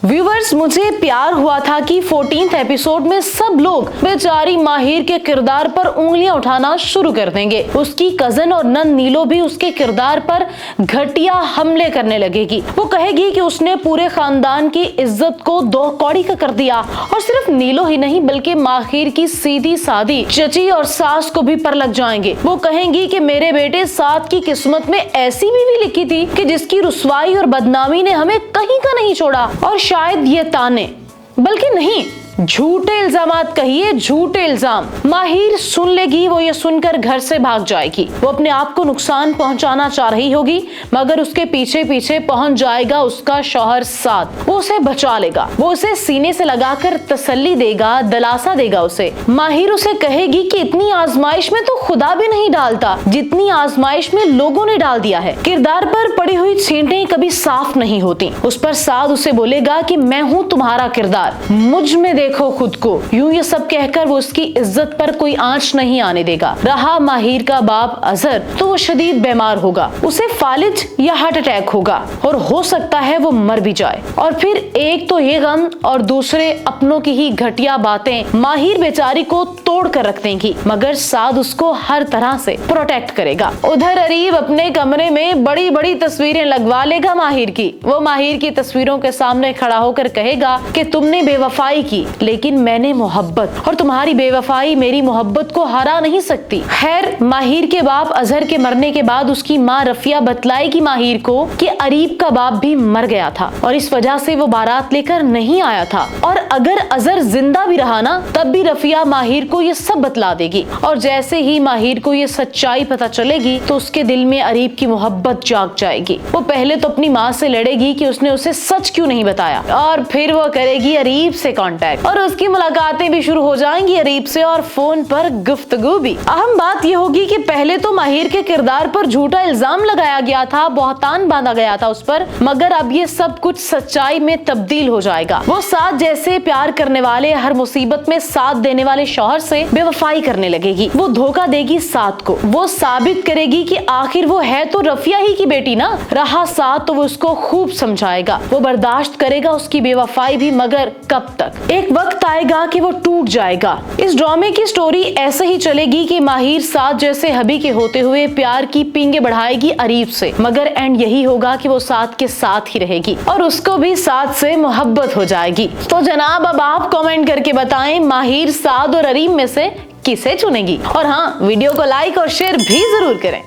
Viewers, मुझे प्यार हुआ था कि 14th एपिसोड में सब लोग बेचारी माहिर के किरदार पर उंगलियां उठाना शुरू कर देंगे। उसकी कजन और नंद नीलो भी उसके किरदार पर घटिया हमले करने लगेगी। वो कहेगी कि उसने पूरे खानदान की इज्जत को दो कौड़ी का कर दिया, और सिर्फ नीलो ही नहीं बल्कि माहिर की सीधी सादी चची और सास को भी पर लग जाएंगे। वो कहेंगी कि मेरे बेटे साथ की किस्मत में ऐसी बीवी लिखी थी कि जिसकी रुसवाई और बदनामी ने हमें कहीं का नहीं छोड़ा। और शायद ये ताने, बल्कि नहीं, झूठे इल्जामात कहिए, झूठे इल्जाम। माहिर सुन लेगी, वो ये सुनकर घर से भाग जाएगी। वो अपने आप को नुकसान पहुंचाना चाह रही होगी, मगर उसके पीछे पीछे पहुंच जाएगा उसका शौहर साद। वो उसे बचा लेगा, वो उसे सीने से लगाकर तसल्ली देगा, दिलासा देगा उसे। माहिर उसे कहेगी कि इतनी आजमाइश में तो खुदा भी नहीं डालता जितनी आजमाइश में लोगों ने डाल दिया है। किरदार पर पड़ी हुई छींटें कभी साफ नहीं होती। उस पर साद उसे बोलेगा कि मैं हूँ तुम्हारा किरदार, मुझ में देखो खुद को। यूं ये सब कहकर वो उसकी इज्जत पर कोई आंच नहीं आने देगा। रहा माहिर का बाप अजहर, तो वो शदीद बीमार होगा, उसे फालिज या हार्ट अटैक होगा, और हो सकता है वो मर भी जाए। और फिर एक तो ये गम और दूसरे अपनों की ही घटिया बातें माहिर बेचारी को तोड़ कर रख देंगी, मगर साद उसको हर तरह से प्रोटेक्ट करेगा। उधर अरीब अपने कमरे में बड़ी बड़ी तस्वीरें लगवा लेगा माहिर की। वो माहिर की तस्वीरों के सामने खड़ा होकर कहेगा कि तुमने बेवफाई की, लेकिन मैंने मोहब्बत, और तुम्हारी बेवफाई मेरी मोहब्बत को हरा नहीं सकती। खैर, माहिर के बाप अजहर के मरने के बाद उसकी माँ रफिया बतलाएगी माहिर को कि अरीब का बाप भी मर गया था और इस वजह से वो बारात लेकर नहीं आया था। और अगर अजहर जिंदा भी रहा ना, तब भी रफिया माहिर को ये सब बतला देगी। और जैसे ही माहिर को ये सच्चाई पता चलेगी तो उसके दिल में अरीब की मोहब्बत जाग जाएगी। वो पहले तो अपनी माँ से लड़ेगी कि उसने उसे सच क्यों नहीं बताया, और फिर वो करेगी अरीब से कांटेक्ट, और उसकी मुलाकातें भी शुरू हो जाएंगी अरीब से, और फोन पर गुफ्तगू भी। अहम बात यह होगी कि पहले तो माहिर के किरदार पर झूठा इल्जाम लगाया गया था, बहतान बांधा गया था उस पर, मगर अब ये सब कुछ सच्चाई में तब्दील हो जाएगा। वो साथ जैसे प्यार करने वाले, हर मुसीबत में साथ देने वाले शौहर से बेवफाई करने लगेगी। वो धोखा देगी साथ को, वो साबित करेगी कि आखिर वो है तो रफिया ही की बेटी ना। रहा साथ तो वो उसको खूब समझाएगा, वो बर्दाश्त करेगा उसकी बेवफाई भी, मगर कब तक। एक वक्त आएगा कि वो टूट जाएगा। इस ड्रामे की स्टोरी ऐसे ही चलेगी कि माहिर साथ जैसे हबी के होते हुए प्यार की पींगे बढ़ाएगी अरीब से, मगर एंड यही होगा कि वो साथ के साथ ही रहेगी और उसको भी साथ से मोहब्बत हो जाएगी। तो जनाब, अब आप कमेंट करके बताएं माहिर, साद और अरीब में से किसे चुनेगी। और हाँ, वीडियो को लाइक और शेयर भी जरूर करें।